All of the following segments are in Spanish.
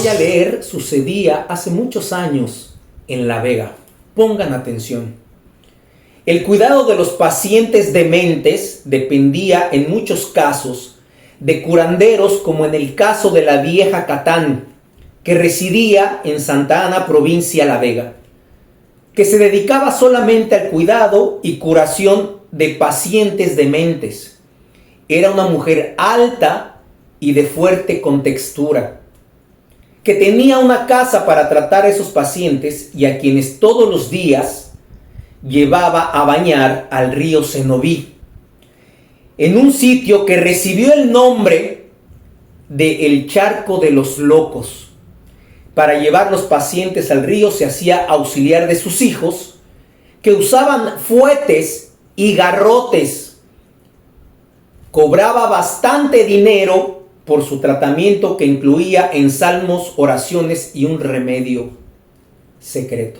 voy a leer sucedía hace muchos años en La Vega. Pongan atención. El cuidado de los pacientes dementes dependía en muchos casos de curanderos, como en el caso de la vieja Catán, que residía en Santa Ana, provincia La Vega, que se dedicaba solamente al cuidado y curación de pacientes dementes. Era una mujer alta y de fuerte contextura, que tenía una casa para tratar a esos pacientes y a quienes todos los días llevaba a bañar al río Cenoví, en un sitio que recibió el nombre de El Charco de los Locos. Para llevar los pacientes al río se hacía auxiliar de sus hijos, que usaban fuetes y garrotes. Cobraba bastante dinero por su tratamiento, que incluía ensalmos, oraciones y un remedio secreto.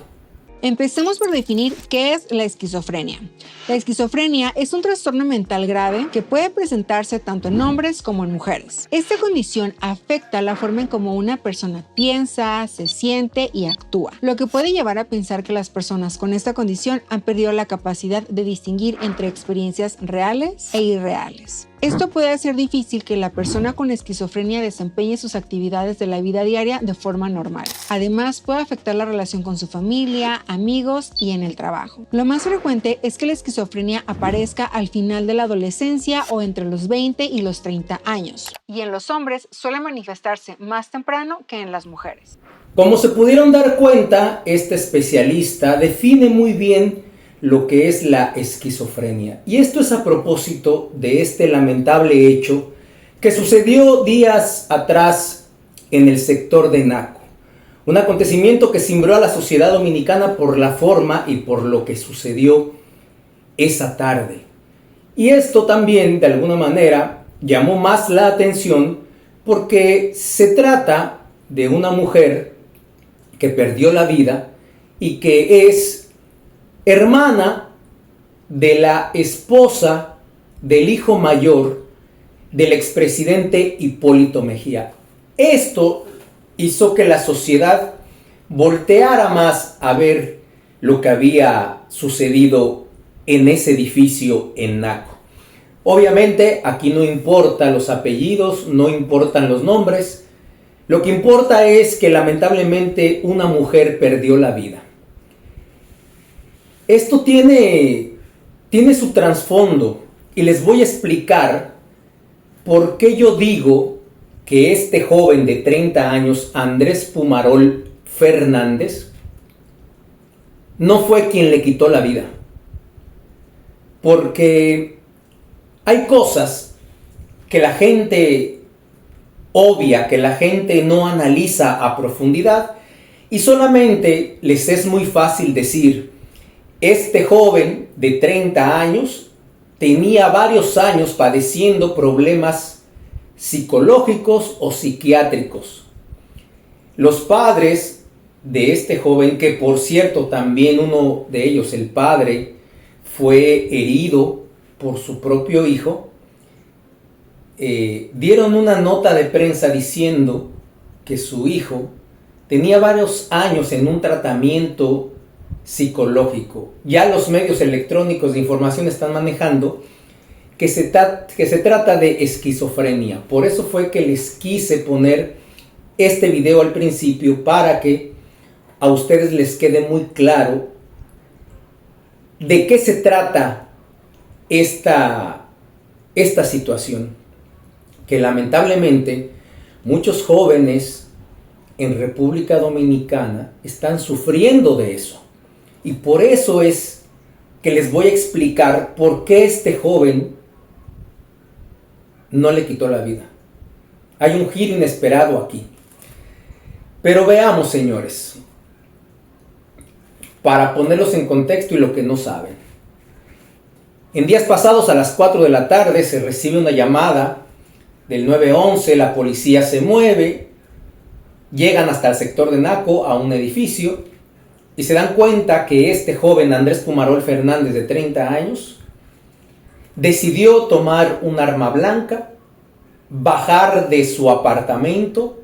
Empecemos por definir qué es la esquizofrenia. La esquizofrenia es un trastorno mental grave que puede presentarse tanto en hombres como en mujeres. Esta condición afecta la forma en cómo una persona piensa, se siente y actúa, lo que puede llevar a pensar que las personas con esta condición han perdido la capacidad de distinguir entre experiencias reales e irreales. Esto puede hacer difícil que la persona con esquizofrenia desempeñe sus actividades de la vida diaria de forma normal. Además, puede afectar la relación con su familia, amigos y en el trabajo. Lo más frecuente es que la esquizofrenia aparezca al final de la adolescencia o entre los 20 y los 30 años. Y en los hombres suele manifestarse más temprano que en las mujeres. Como se pudieron dar cuenta, este especialista define muy bien lo que es la esquizofrenia. Y esto es a propósito de este lamentable hecho que sucedió días atrás en el sector de Naco. Un acontecimiento que cimbró a la sociedad dominicana por la forma y por lo que sucedió esa tarde. Y esto también, de alguna manera, llamó más la atención porque se trata de una mujer que perdió la vida y que es hermana de la esposa del hijo mayor del expresidente Hipólito Mejía. Esto hizo que la sociedad volteara más a ver lo que había sucedido en ese edificio en Naco. Obviamente aquí no importan los apellidos, no importan los nombres. Lo que importa es que lamentablemente una mujer perdió la vida. Esto tiene su trasfondo y les voy a explicar por qué yo digo que este joven de 30 años, Andrés Pumarol Fernández, no fue quien le quitó la vida. Porque hay cosas que la gente obvia, que la gente no analiza a profundidad y solamente les es muy fácil decir: este joven de 30 años tenía varios años padeciendo problemas psicológicos o psiquiátricos. Los padres de este joven, que por cierto también uno de ellos, el padre, fue herido por su propio hijo, dieron una nota de prensa diciendo que su hijo tenía varios años en un tratamiento psicológico. Ya los medios electrónicos de información están manejando que se trata de esquizofrenia. Por eso fue que les quise poner este video al principio, para que a ustedes les quede muy claro de qué se trata esta situación, que lamentablemente muchos jóvenes en República Dominicana están sufriendo de eso. Y por eso es que les voy a explicar por qué este joven no le quitó la vida. Hay un giro inesperado aquí. Pero veamos, señores, para ponerlos en contexto y lo que no saben. En días pasados, a las 4 de la tarde, se recibe una llamada del 911, la policía se mueve, llegan hasta el sector de Naco, a un edificio, y se dan cuenta que este joven, Andrés Pumarol Fernández, de 30 años, decidió tomar un arma blanca, bajar de su apartamento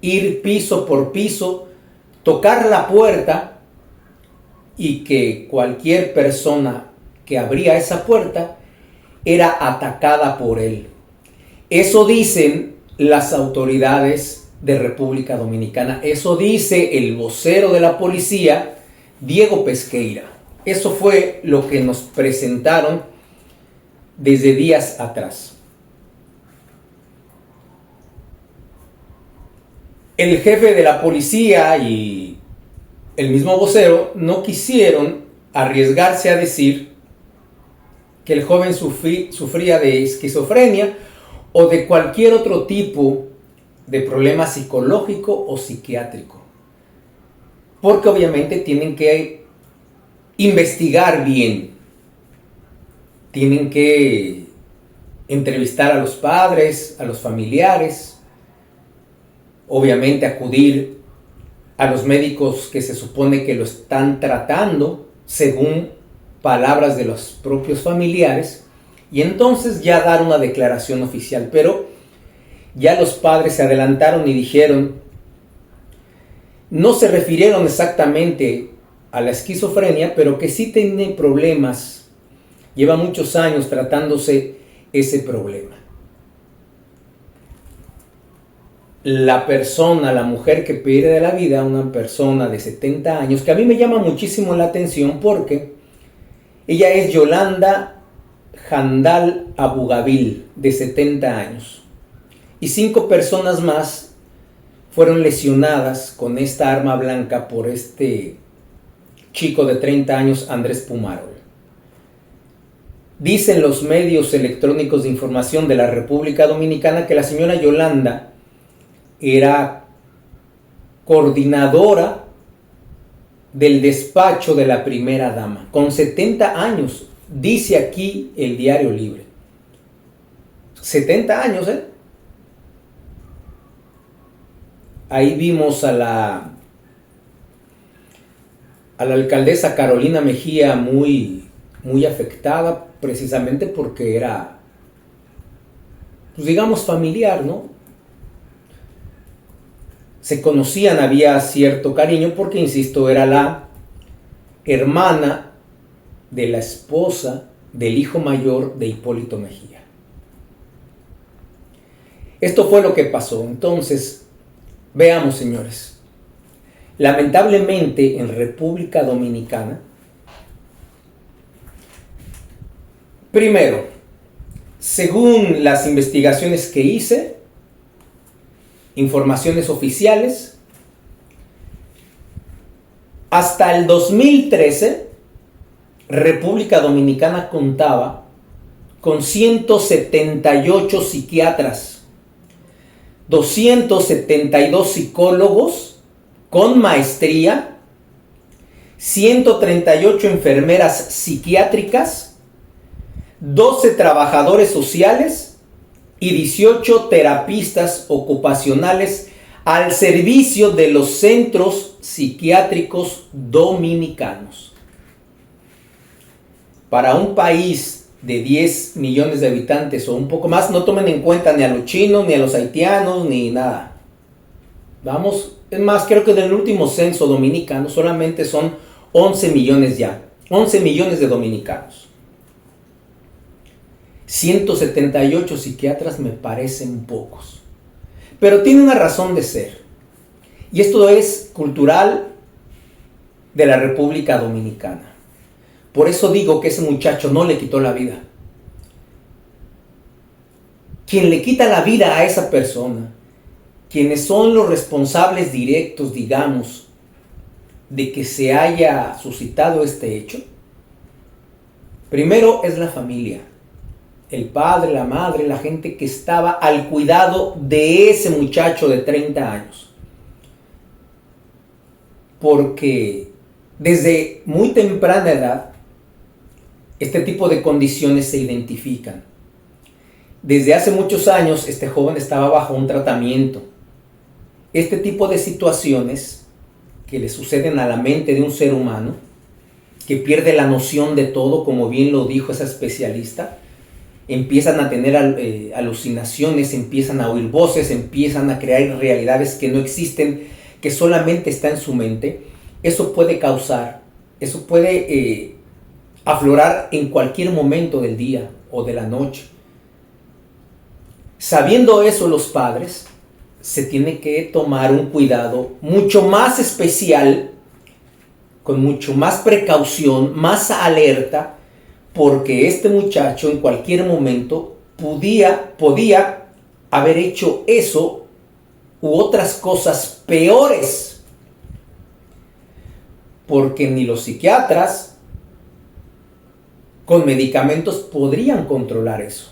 ir piso por piso, tocar la puerta y que cualquier persona que abría esa puerta era atacada por él. Eso dicen las autoridades de República Dominicana. Eso dice el vocero de la policía, Diego Pesqueira. Eso fue lo que nos presentaron desde días atrás. El jefe de la policía y el mismo vocero no quisieron arriesgarse a decir que el joven sufría de esquizofrenia o de cualquier otro tipo de problema psicológico o psiquiátrico, porque obviamente tienen que investigar bien, tienen que entrevistar a los padres, a los familiares, obviamente acudir a los médicos que se supone que lo están tratando según palabras de los propios familiares, y entonces ya dar una declaración oficial. Pero ya los padres se adelantaron y dijeron, no se refirieron exactamente a la esquizofrenia, pero que sí tiene problemas, lleva muchos años tratándose ese problema. La persona, la mujer que pierde la vida, una persona de 70 años, que a mí me llama muchísimo la atención porque ella es Yolanda Jandal Abugabil, de 70 años. Y 5 personas más fueron lesionadas con esta arma blanca por este chico de 30 años, Andrés Pumarol. Dicen los medios electrónicos de información de la República Dominicana que la señora Yolanda era coordinadora del despacho de la primera dama, con 70 años, dice aquí el Diario Libre. 70 años, ¿eh? Ahí vimos a la alcaldesa Carolina Mejía muy afectada, precisamente porque era, pues digamos, familiar, ¿no? Se conocían, había cierto cariño porque, insisto, era la hermana de la esposa del hijo mayor de Hipólito Mejía. Esto fue lo que pasó. Entonces, veamos, señores. Lamentablemente, en República Dominicana, primero, según las investigaciones que hice, informaciones oficiales, hasta el 2013, República Dominicana contaba con 178 psiquiatras, 272 psicólogos con maestría, 138 enfermeras psiquiátricas, 12 trabajadores sociales y 18 terapistas ocupacionales al servicio de los centros psiquiátricos dominicanos. Para un país de 10 millones de habitantes o un poco más, no tomen en cuenta ni a los chinos, ni a los haitianos, ni nada. Vamos, es más, creo que en el último censo dominicano solamente son 11 millones ya, 11 millones de dominicanos. 178 psiquiatras me parecen pocos, pero tiene una razón de ser, y esto es cultural de la República Dominicana. Por eso digo que ese muchacho no le quitó la vida. Quien le quita la vida a esa persona, quienes son los responsables directos, digamos, de que se haya suscitado este hecho, primero es la familia. El padre, la madre, la gente que estaba al cuidado de ese muchacho de 30 años. Porque desde muy temprana edad, este tipo de condiciones se identifican. Desde hace muchos años, este joven estaba bajo un tratamiento. Este tipo de situaciones que le suceden a la mente de un ser humano, que pierde la noción de todo, como bien lo dijo esa especialista, empiezan a tener alucinaciones, empiezan a oír voces, empiezan a crear realidades que no existen, que solamente está en su mente. Eso puede aflorar en cualquier momento del día o de la noche. Sabiendo eso, los padres se tienen que tomar un cuidado mucho más especial, con mucho más precaución, más alerta, porque este muchacho en cualquier momento podía haber hecho eso u otras cosas peores, porque ni los psiquiatras con medicamentos podrían controlar eso.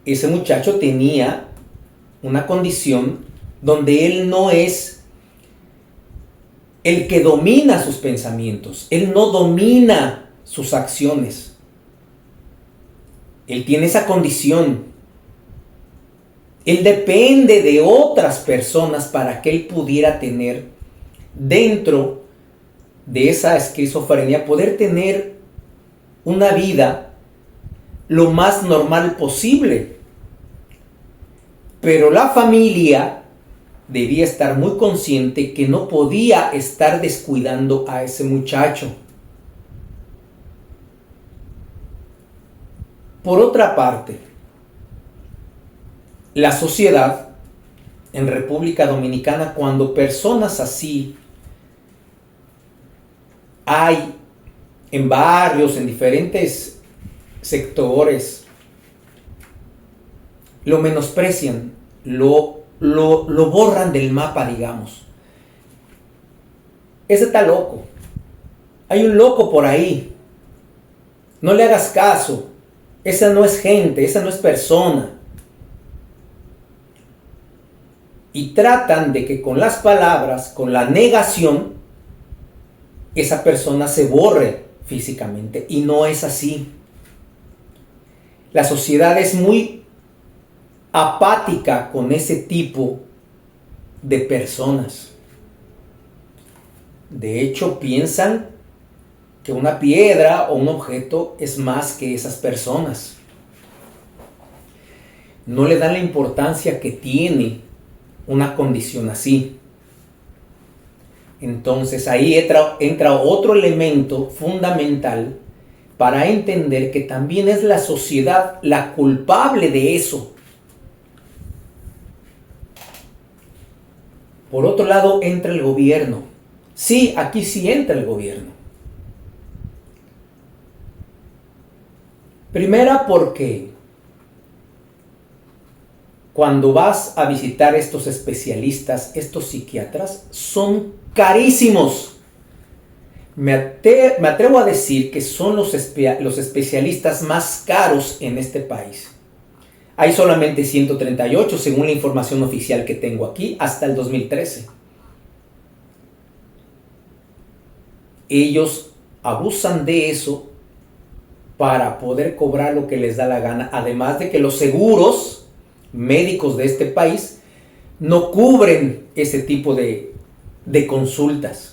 Ese muchacho tenía una condición donde él no es el que domina sus pensamientos, él no domina sus acciones. Él tiene esa condición. Él depende de otras personas para que él pudiera tener, dentro de esa esquizofrenia, poder tener una vida lo más normal posible. Pero la familia debía estar muy consciente que no podía estar descuidando a ese muchacho. Por otra parte, la sociedad en República Dominicana, cuando personas así hay en barrios, en diferentes sectores, lo menosprecian, lo borran del mapa, digamos. Ese está loco. Hay un loco por ahí. No le hagas caso. Esa no es gente, esa no es persona. Y tratan de que con las palabras, con la negación, esa persona se borre físicamente. Y no es así. La sociedad es muy apática con ese tipo de personas. De hecho, piensan que una piedra o un objeto es más que esas personas. No le dan la importancia que tiene una condición así. Entonces ahí entra otro elemento fundamental para entender que también es la sociedad la culpable de eso. Por otro lado, entra el gobierno. Sí, aquí sí entra el gobierno. Primera, porque cuando vas a visitar estos especialistas, estos psiquiatras, son carísimos. Me atrevo a decir que son los especialistas más caros en este país. Hay solamente 138 según la información oficial que tengo aquí hasta el 2013. Ellos abusan de eso para poder cobrar lo que les da la gana, además de que los seguros médicos de este país no cubren ese tipo de consultas.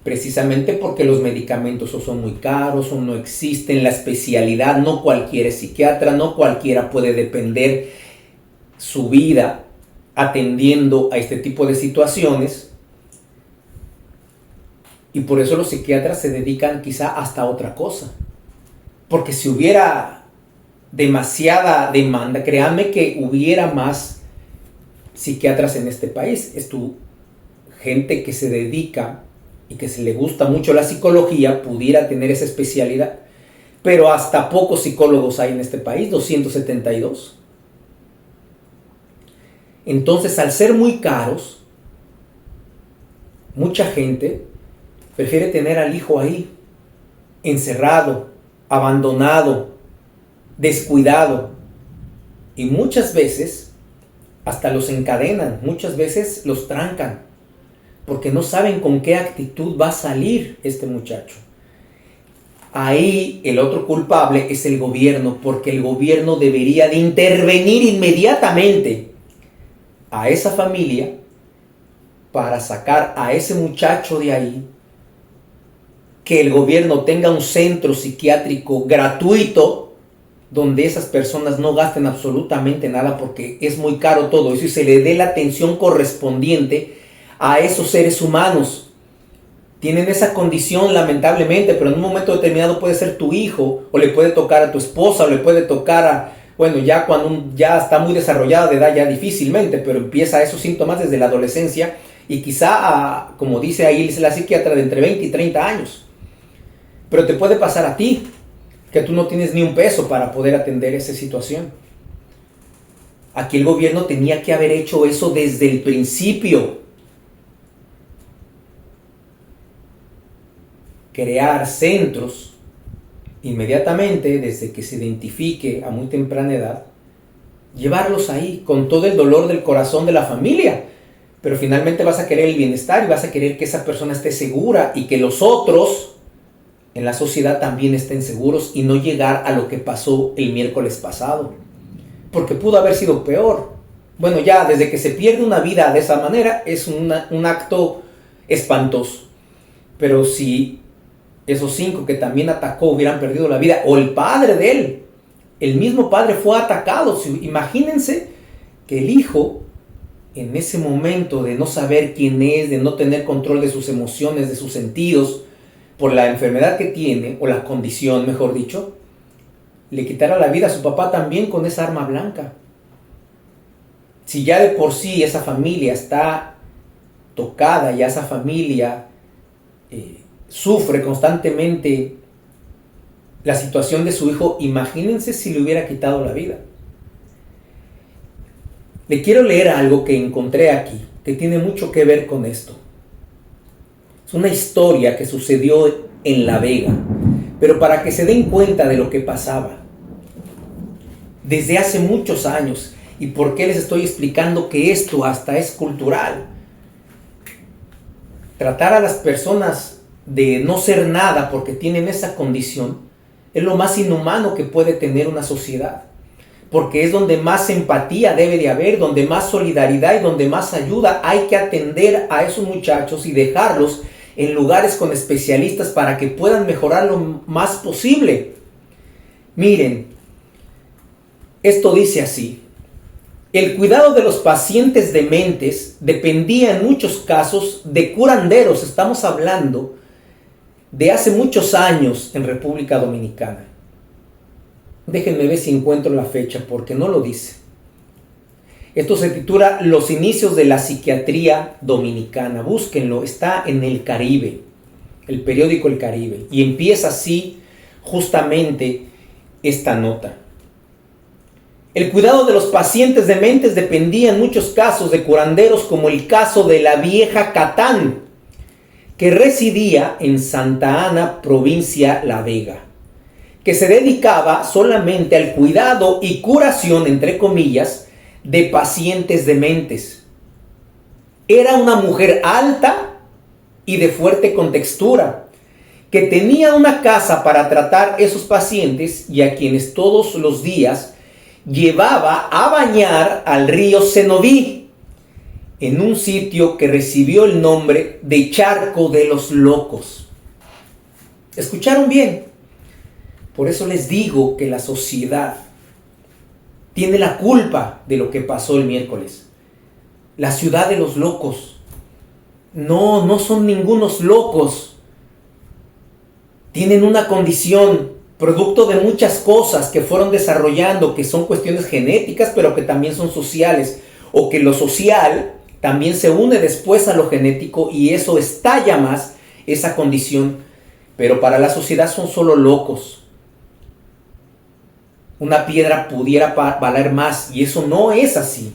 Precisamente porque los medicamentos o son muy caros o no existen, la especialidad, no cualquiera es psiquiatra, no cualquiera puede depender su vida atendiendo a este tipo de situaciones. Y por eso los psiquiatras se dedican quizá hasta a otra cosa. Porque si hubiera demasiada demanda, créanme que hubiera más psiquiatras en este país. Es gente que se dedica y que se le gusta mucho la psicología pudiera tener esa especialidad. Pero hasta pocos psicólogos hay en este país, 272. Entonces, al ser muy caros, mucha gente prefiere tener al hijo ahí, encerrado, abandonado, descuidado. Y muchas veces hasta los encadenan, muchas veces los trancan, porque no saben con qué actitud va a salir este muchacho. Ahí el otro culpable es el gobierno, porque el gobierno debería de intervenir inmediatamente a esa familia para sacar a ese muchacho de ahí que el gobierno tenga un centro psiquiátrico gratuito donde esas personas no gasten absolutamente nada porque es muy caro todo eso y se le dé la atención correspondiente a esos seres humanos. Tienen esa condición lamentablemente, pero en un momento determinado puede ser tu hijo, o le puede tocar a tu esposa, o le puede tocar a, bueno, ya cuando ya está muy desarrollada de edad ya difícilmente, pero empieza esos síntomas desde la adolescencia y quizá, como dice ahí la psiquiatra, de entre 20 y 30 años. Pero te puede pasar a ti, que tú no tienes ni un peso para poder atender esa situación. Aquí el gobierno tenía que haber hecho eso desde el principio. Crear centros inmediatamente, desde que se identifique a muy temprana edad, llevarlos ahí con todo el dolor del corazón de la familia. Pero finalmente vas a querer el bienestar y vas a querer que esa persona esté segura y que los otros en la sociedad también estén seguros y no llegar a lo que pasó el miércoles pasado. Porque pudo haber sido peor. Bueno, ya desde que se pierde una vida de esa manera es un acto espantoso. Pero si esos 5 que también atacó hubieran perdido la vida, o el padre de él, el mismo padre fue atacado. Imagínense que el hijo, en ese momento de no saber quién es, de no tener control de sus emociones, de sus sentidos, por la enfermedad que tiene, o la condición, mejor dicho, le quitara la vida a su papá también con esa arma blanca. Si ya de por sí esa familia está tocada, ya esa familia sufre constantemente la situación de su hijo, imagínense si le hubiera quitado la vida. Le quiero leer algo que encontré aquí, que tiene mucho que ver con esto. Es una historia que sucedió en La Vega, pero para que se den cuenta de lo que pasaba desde hace muchos años y por qué les estoy explicando que esto hasta es cultural. Tratar a las personas de no ser nada porque tienen esa condición es lo más inhumano que puede tener una sociedad, porque es donde más empatía debe de haber, donde más solidaridad y donde más ayuda. Hay que atender a esos muchachos y dejarlos en lugares con especialistas para que puedan mejorar lo más posible. Miren, esto dice así: el cuidado de los pacientes dementes dependía en muchos casos de curanderos. Estamos hablando de hace muchos años en República Dominicana. Déjenme ver si encuentro la fecha porque no lo dice. Esto se titula Los inicios de la psiquiatría dominicana. Búsquenlo, está en El Caribe, el periódico El Caribe. Y empieza así justamente esta nota. El cuidado de los pacientes dementes dependía en muchos casos de curanderos, como el caso de la vieja Catán, que residía en Santa Ana, provincia La Vega, que se dedicaba solamente al cuidado y curación, entre comillas, de pacientes dementes. Era una mujer alta y de fuerte contextura, que tenía una casa para tratar esos pacientes y a quienes todos los días llevaba a bañar al río Cenoví, en un sitio que recibió el nombre de Charco de los Locos. ¿Escucharon bien? Por eso les digo que la sociedad tiene la culpa de lo que pasó el miércoles. La ciudad de los locos. No son ningunos locos. Tienen una condición, producto de muchas cosas que fueron desarrollando, que son cuestiones genéticas, pero que también son sociales, o que lo social también se une después a lo genético y eso estalla más esa condición. Pero para la sociedad son solo locos. Una piedra pudiera valer más y eso no es así.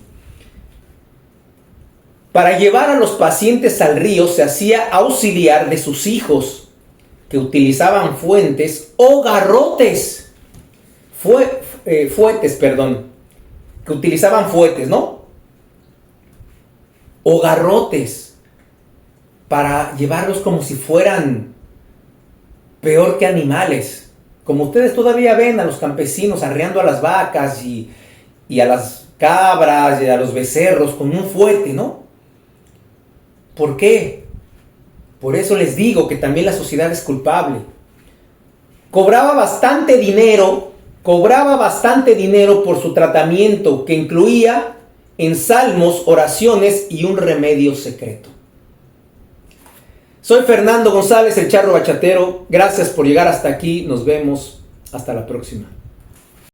Para llevar a los pacientes al río se hacía auxiliar de sus hijos, que utilizaban fuentes o garrotes. Que utilizaban fuetes, ¿no? O garrotes, para llevarlos como si fueran peor que animales. Como ustedes todavía ven a los campesinos arreando a las vacas y a las cabras y a los becerros con un fuete, ¿no? ¿Por qué? Por eso les digo que también la sociedad es culpable. Cobraba bastante dinero por su tratamiento, que incluía ensalmos, oraciones y un remedio secreto. Soy Fernando González, el Charro Bachatero. Gracias por llegar hasta aquí. Nos vemos. Hasta la próxima.